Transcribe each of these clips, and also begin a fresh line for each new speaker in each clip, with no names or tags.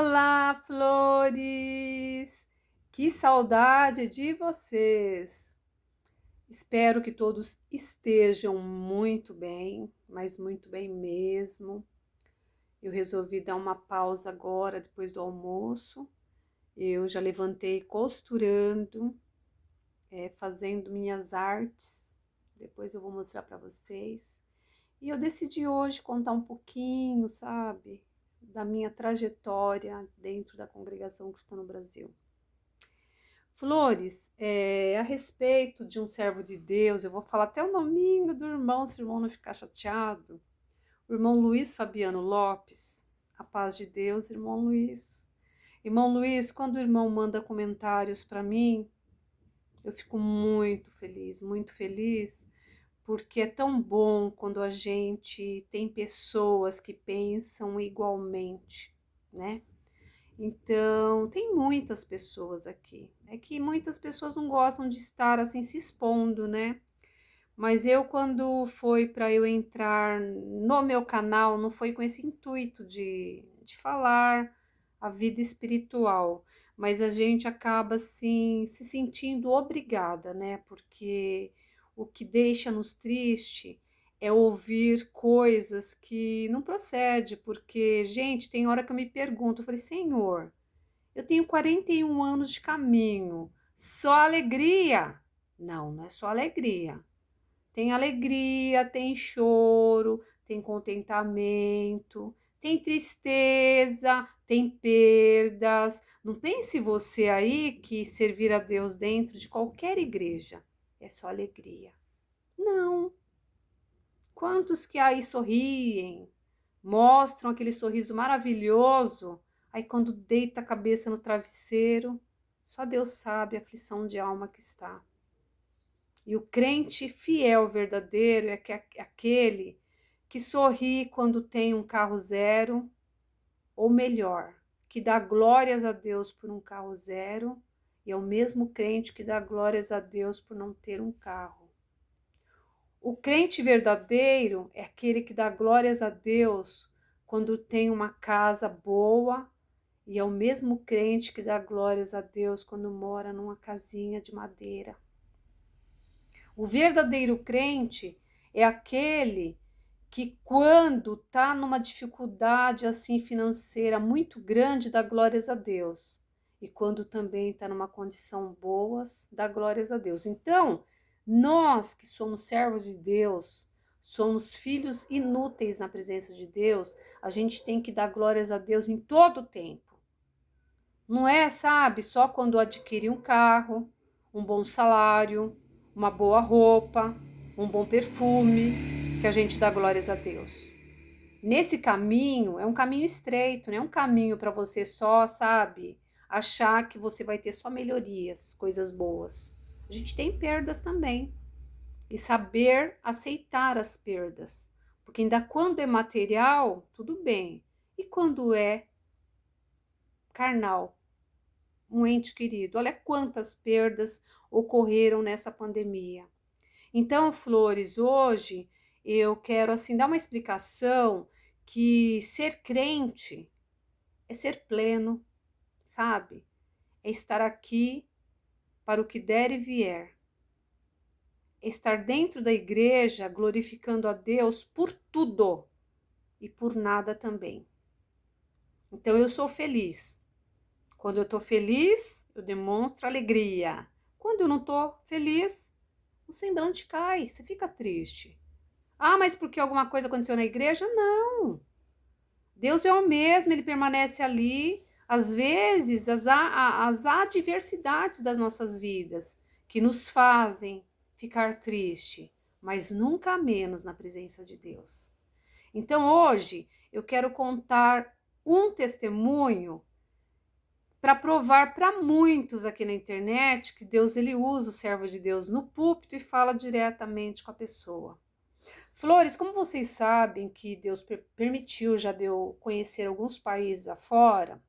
Olá, flores! Que saudade de vocês! Espero que todos estejam muito bem, mas muito bem mesmo. Eu resolvi dar uma pausa agora, depois do almoço. Eu já levantei costurando, fazendo minhas artes. Depois eu vou mostrar para vocês. E eu decidi hoje contar um pouquinho, sabe, da minha trajetória dentro da congregação cristã no Brasil. Flores, a respeito de um servo de Deus, eu vou falar até o nominho do irmão, se o irmão não ficar chateado. O irmão Luiz Fabiano Lopes. A paz de Deus, irmão Luiz. Irmão Luiz, quando o irmão manda comentários para mim, eu fico muito feliz, porque é tão bom quando a gente tem pessoas que pensam igualmente, né? Então, tem muitas pessoas aqui. É que muitas pessoas não gostam de estar assim se expondo, né? Mas eu, quando foi para eu entrar no meu canal, não foi com esse intuito de falar a vida espiritual, mas a gente acaba assim se sentindo obrigada, né? Porque o que deixa-nos triste é ouvir coisas que não procede, porque, gente, tem hora que eu me pergunto, eu falei, Senhor, eu tenho 41 anos de caminho, só alegria? Não, não é só alegria. Tem alegria, tem choro, tem contentamento, tem tristeza, tem perdas. Não pense você aí que servir a Deus dentro de qualquer igreja é só alegria. Não. Quantos que aí sorriem, mostram aquele sorriso maravilhoso, aí quando deita a cabeça no travesseiro, só Deus sabe a aflição de alma que está. E o crente fiel, verdadeiro, é aquele que sorri quando tem um carro zero, ou melhor, que dá glórias a Deus por um carro zero, e é o mesmo crente que dá glórias a Deus por não ter um carro. O crente verdadeiro é aquele que dá glórias a Deus quando tem uma casa boa, e é o mesmo crente que dá glórias a Deus quando mora numa casinha de madeira. O verdadeiro crente é aquele que, quando está numa dificuldade assim financeira muito grande, dá glórias a Deus. E quando também está numa condição boa, dá glórias a Deus. Então, nós que somos servos de Deus, somos filhos inúteis na presença de Deus, a gente tem que dar glórias a Deus em todo o tempo. Não é, sabe, só quando adquire um carro, um bom salário, uma boa roupa, um bom perfume, que a gente dá glórias a Deus. Nesse caminho, é um caminho estreito, não é um caminho para você só, sabe, achar que você vai ter só melhorias, coisas boas. A gente tem perdas também. E saber aceitar as perdas. Porque ainda quando é material, tudo bem. E quando é carnal, um ente querido? Olha quantas perdas ocorreram nessa pandemia. Então, Flores, hoje eu quero assim dar uma explicação que ser crente é ser pleno, sabe? É estar aqui para o que der e vier. É estar dentro da igreja glorificando a Deus por tudo e por nada também. Então eu sou feliz. Quando eu estou feliz, eu demonstro alegria. Quando eu não estou feliz, o semblante cai, você fica triste. Ah, mas porque alguma coisa aconteceu na igreja? Não. Deus é o mesmo, ele permanece ali. Às vezes, as adversidades das nossas vidas que nos fazem ficar triste, mas nunca menos na presença de Deus. Então, hoje, eu quero contar um testemunho para provar para muitos aqui na internet que Deus ele usa o servo de Deus no púlpito e fala diretamente com a pessoa. Flores, como vocês sabem que Deus permitiu, já deu conhecer alguns países afora,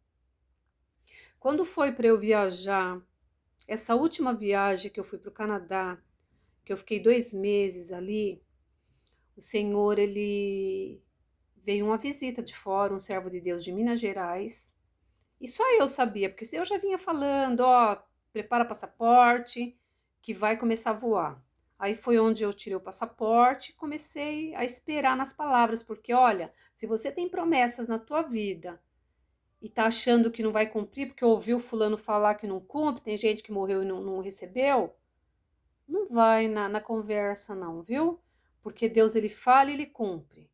quando foi para eu viajar, essa última viagem que eu fui para o Canadá, que eu fiquei 2 meses ali, o Senhor, ele veio uma visita de fora, um servo de Deus de Minas Gerais, E só eu sabia, porque eu já vinha falando, ó, prepara passaporte, que vai começar a voar. Aí foi onde eu tirei o passaporte e comecei a esperar nas palavras, porque olha, se você tem promessas na tua vida e tá achando que não vai cumprir, porque ouviu fulano falar que não cumpre, tem gente que morreu e não recebeu, não vai na conversa não, viu? Porque Deus, ele fala e ele cumpre.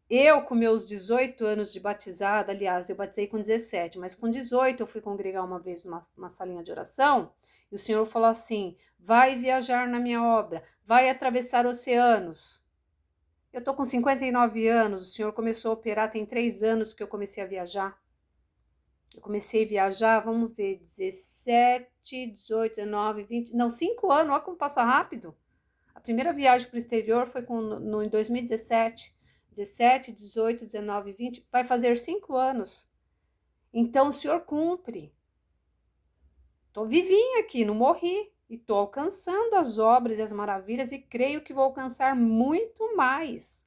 Eu, com meus 18 anos de batizada, aliás, eu batizei com 17, mas com 18 eu fui congregar uma vez numa salinha de oração, e o Senhor falou assim, vai viajar na minha obra, vai atravessar oceanos. Eu tô com 59 anos, o Senhor começou a operar, tem 3 anos que eu comecei a viajar. Eu comecei a viajar, vamos ver, 17, 18, 19, 20, não, 5 anos, olha como passa rápido. A primeira viagem para o exterior foi em 2017. 17, 18, 19, 20, vai fazer 5 anos. Então o Senhor cumpre. Estou vivinha aqui, não morri. E estou alcançando as obras e as maravilhas e creio que vou alcançar muito mais.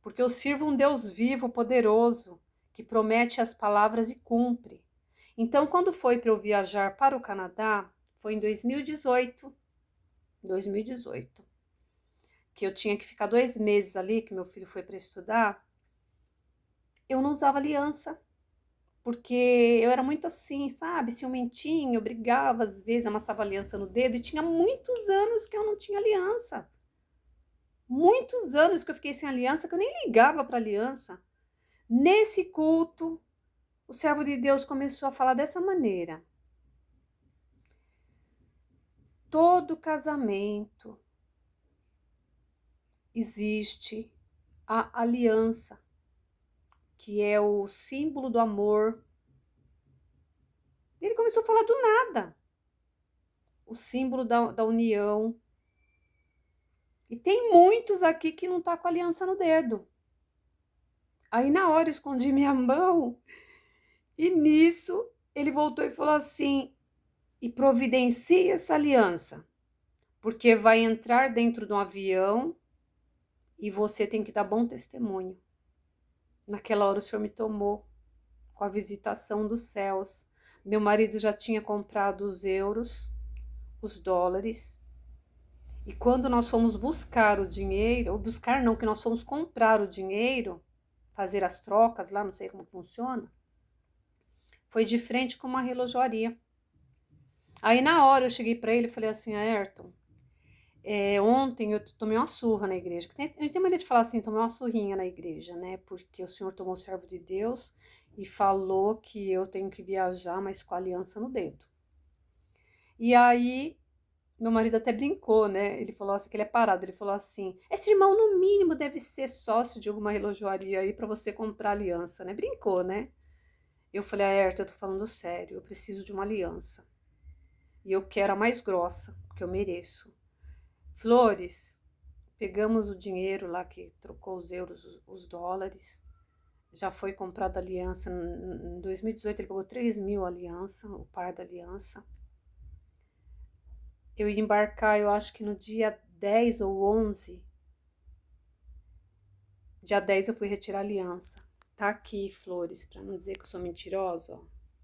Porque eu sirvo um Deus vivo, poderoso, que promete as palavras e cumpre. Então, quando foi para eu viajar para o Canadá, foi em 2018. 2018. Que eu tinha que ficar 2 meses ali, que meu filho foi para estudar, eu não usava aliança, porque eu era muito assim, sabe, ciumentinha, eu brigava às vezes, amassava aliança no dedo, e tinha muitos anos que eu não tinha aliança. Muitos anos que eu fiquei sem aliança, que eu nem ligava para aliança. Nesse culto, o servo de Deus começou a falar dessa maneira. Todo casamento existe a aliança, que é o símbolo do amor. Ele começou a falar do nada, o símbolo da união. E tem muitos aqui que não tá com a aliança no dedo. Aí na hora eu escondi minha mão e nisso ele voltou e falou assim, e providencie essa aliança, porque vai entrar dentro de um avião e você tem que dar bom testemunho. Naquela hora o Senhor me tomou com a visitação dos céus. Meu marido já tinha comprado os euros, os dólares. E quando nós fomos buscar o dinheiro, ou buscar não, que nós fomos comprar o dinheiro, fazer as trocas lá, não sei como funciona, foi de frente com uma relojoaria. Aí na hora eu cheguei para ele e falei assim, Ayrton, ontem eu tomei uma surra na igreja. A gente tem maneira de falar assim, tomei uma surrinha na igreja, né? Porque o Senhor tomou o servo de Deus e falou que eu tenho que viajar, mas com a aliança no dedo. E aí meu marido até brincou, né? Ele falou assim, que ele é parado. Ele falou assim, esse irmão no mínimo deve ser sócio de alguma relojoaria aí para você comprar aliança, né? Brincou, né? Eu falei, Ayrton, eu tô falando sério, eu preciso de uma aliança. E eu quero a mais grossa, porque eu mereço. Flores, pegamos o dinheiro lá que trocou os euros, os dólares. Já foi comprada aliança. Em 2018 ele pagou 3.000 aliança, o par da aliança. Eu ia embarcar, eu acho que no dia 10 ou 11. Dia 10 eu fui retirar a aliança. Tá aqui, Flores, pra não dizer que eu sou mentirosa, ó.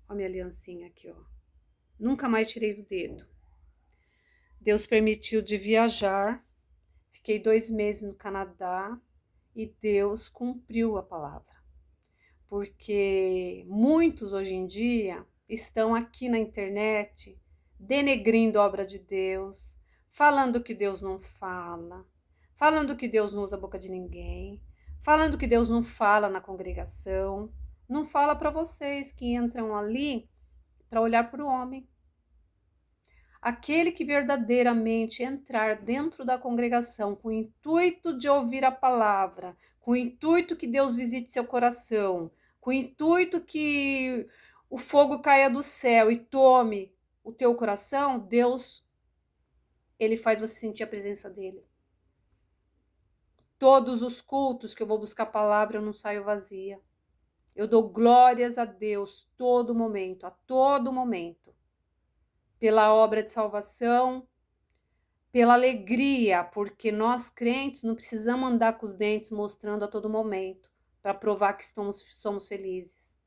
Ó a minha aliancinha aqui, ó. Nunca mais tirei do dedo. Deus permitiu de viajar. Fiquei 2 meses no Canadá e Deus cumpriu a palavra. Porque muitos hoje em dia estão aqui na internet denegrindo a obra de Deus, falando que Deus não fala, falando que Deus não usa a boca de ninguém, falando que Deus não fala na congregação, não fala para vocês que entram ali para olhar para o homem. Aquele que verdadeiramente entrar dentro da congregação com o intuito de ouvir a palavra, com o intuito que Deus visite seu coração, com o intuito que o fogo caia do céu e tome o teu coração, Deus, ele faz você sentir a presença dele. Todos os cultos que eu vou buscar a palavra, eu não saio vazia. Eu dou glórias a Deus todo momento, a todo momento. Pela obra de salvação, pela alegria, porque nós crentes não precisamos andar com os dentes mostrando a todo momento para provar que somos felizes.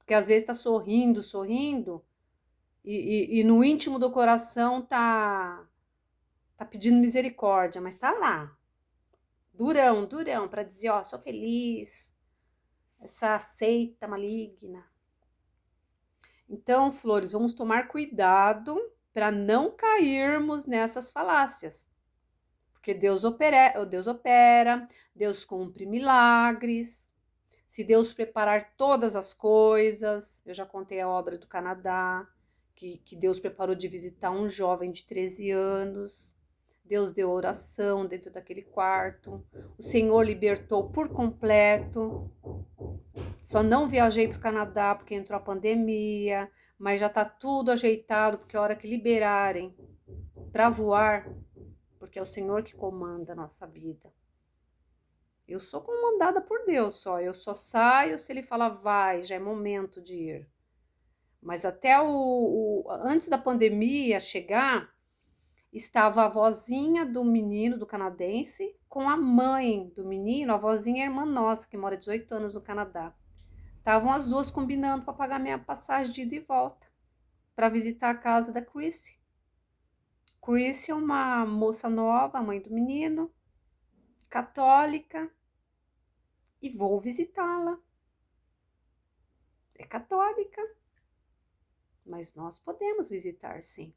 Porque às vezes tá sorrindo, e no íntimo do coração tá pedindo misericórdia, mas tá lá, durão, para dizer, ó, sou feliz, essa seita maligna. Então, flores, vamos tomar cuidado para não cairmos nessas falácias. Porque Deus opera, Deus cumpre milagres. Se Deus preparar todas as coisas, eu já contei a obra do Canadá, que Deus preparou de visitar um jovem de 13 anos. Deus deu oração dentro daquele quarto. O Senhor libertou por completo. Só não viajei para o Canadá porque entrou a pandemia, mas já está tudo ajeitado, porque a hora que liberarem para voar, porque é o Senhor que comanda a nossa vida. Eu sou comandada por Deus só, eu só saio se Ele falar vai, já é momento de ir. Mas até antes da pandemia chegar, estava a avózinha do menino, do canadense, com a mãe do menino, a avózinha é irmã nossa, que mora 18 anos no Canadá. Estavam as duas combinando para pagar minha passagem de ida e volta, para visitar a casa da Chrissy. Chrissy é uma moça nova, mãe do menino, católica, e vou visitá-la. É católica, mas nós podemos visitar, sim.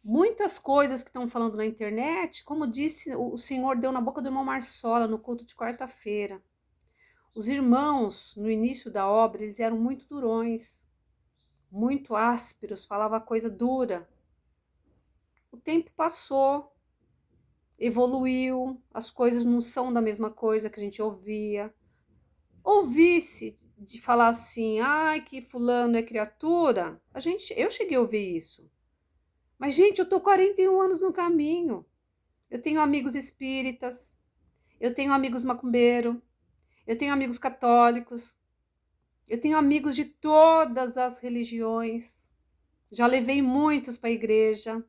Muitas coisas que estão falando na internet, como disse, o Senhor deu na boca do irmão Marsola no culto de quarta-feira. Os irmãos, no início da obra, eles eram muito durões, muito ásperos, falava coisa dura. O tempo passou, evoluiu, as coisas não são da mesma coisa que a gente ouvia. Ouvisse de falar assim, ai, que fulano é criatura, eu cheguei a ouvir isso. Mas, gente, eu tô 41 anos no caminho. Eu tenho amigos espíritas, eu tenho amigos macumbeiros, eu tenho amigos católicos, eu tenho amigos de todas as religiões. Já levei muitos para a igreja.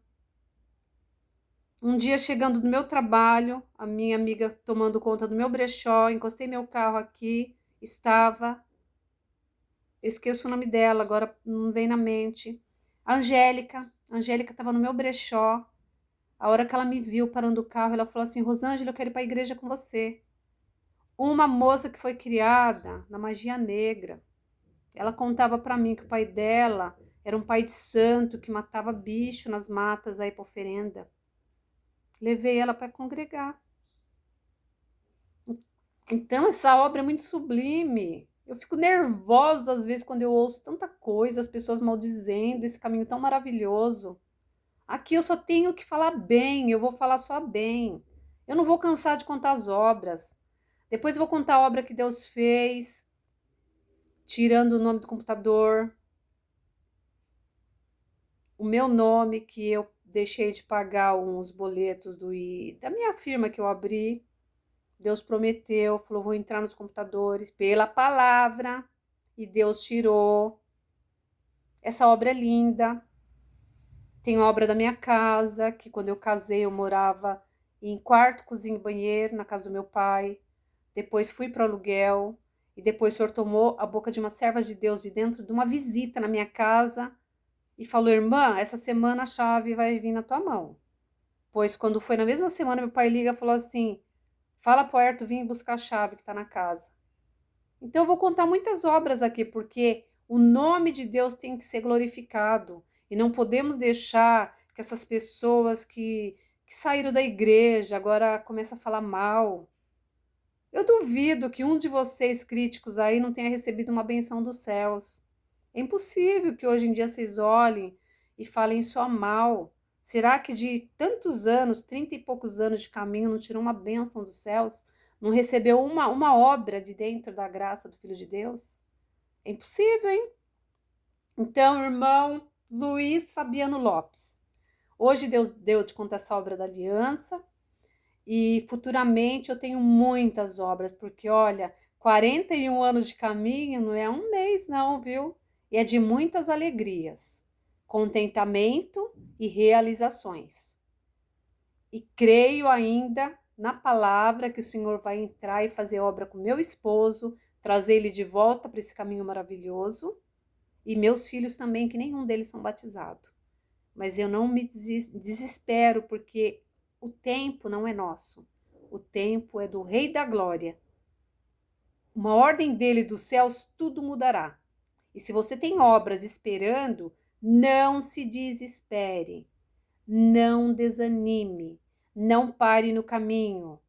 Um dia, chegando do meu trabalho, a minha amiga tomando conta do meu brechó, encostei meu carro aqui, eu esqueço o nome dela, agora não vem na mente. A Angélica estava no meu brechó. A hora que ela me viu parando o carro, ela falou assim, Rosângela, eu quero ir para a igreja com você. Uma moça que foi criada na magia negra. Ela contava para mim que o pai dela era um pai de santo que matava bicho nas matas aí para oferenda. Levei ela para congregar. Então, essa obra é muito sublime. Eu fico nervosa às vezes quando eu ouço tanta coisa, as pessoas maldizendo esse caminho tão maravilhoso. Aqui eu só tenho que falar bem, eu vou falar só bem. Eu não vou cansar de contar as obras. Depois eu vou contar a obra que Deus fez, tirando o nome do computador, o meu nome, que eu deixei de pagar uns boletos da minha firma que eu abri. Deus prometeu, falou, vou entrar nos computadores pela palavra, e Deus tirou. Essa obra é linda. Tem obra da minha casa, que quando eu casei eu morava em quarto, cozinha e banheiro, na casa do meu pai. Depois fui para o aluguel, e depois o Senhor tomou a boca de uma serva de Deus de dentro de uma visita na minha casa, e falou, irmã, essa semana a chave vai vir na tua mão. Pois quando foi na mesma semana, meu pai liga e falou assim, fala pro Ayrton vir buscar a chave que está na casa. Então eu vou contar muitas obras aqui, porque o nome de Deus tem que ser glorificado. E não podemos deixar que essas pessoas que saíram da igreja agora começam a falar mal. Eu duvido que um de vocês críticos aí não tenha recebido uma benção dos céus. É impossível que hoje em dia vocês olhem e falem só mal. Será que de tantos anos, 30 e poucos anos de caminho, não tirou uma bênção dos céus? Não recebeu uma obra de dentro da graça do Filho de Deus? É impossível, hein? Então, irmão Luiz Fabiano Lopes, hoje Deus deu de contar essa obra da aliança, e futuramente eu tenho muitas obras, porque olha, 41 anos de caminho não é um mês não, viu? E é de muitas alegrias, contentamento e realizações. E creio ainda na palavra que o Senhor vai entrar e fazer obra com meu esposo, trazer ele de volta para esse caminho maravilhoso. E meus filhos também, que nenhum deles são batizados. Mas eu não me desespero, porque o tempo não é nosso. O tempo é do Rei da Glória. Uma ordem dele dos céus, tudo mudará. E se você tem obras esperando, não se desespere, não desanime, não pare no caminho.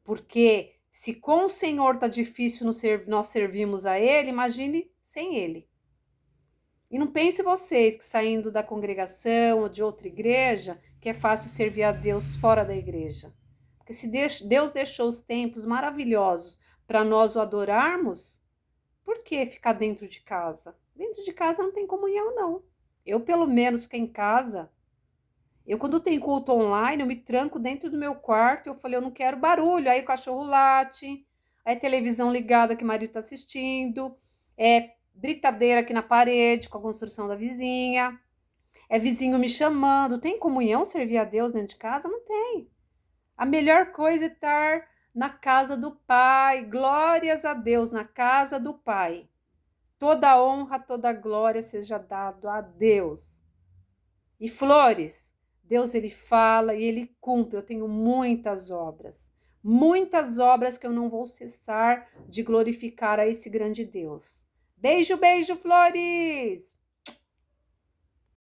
Porque se com o Senhor está difícil nós servirmos a Ele, imagine sem Ele. E não pense vocês que saindo da congregação ou de outra igreja, que é fácil servir a Deus fora da igreja. Porque se Deus deixou os tempos maravilhosos para nós o adorarmos, por que ficar dentro de casa? Dentro de casa não tem comunhão, não. Eu, pelo menos, fico em casa. Eu, quando tem culto online, eu me tranco dentro do meu quarto. Eu falei, eu não quero barulho. Aí o cachorro late, aí televisão ligada que o marido está assistindo, britadeira aqui na parede com a construção da vizinha, vizinho me chamando. Tem comunhão servir a Deus dentro de casa? Não tem. A melhor coisa é estar na casa do Pai. Glórias a Deus, na casa do Pai. Toda honra, toda glória seja dado a Deus. E flores, Deus ele fala e ele cumpre. Eu tenho muitas obras que eu não vou cessar de glorificar a esse grande Deus. Beijo, beijo, flores!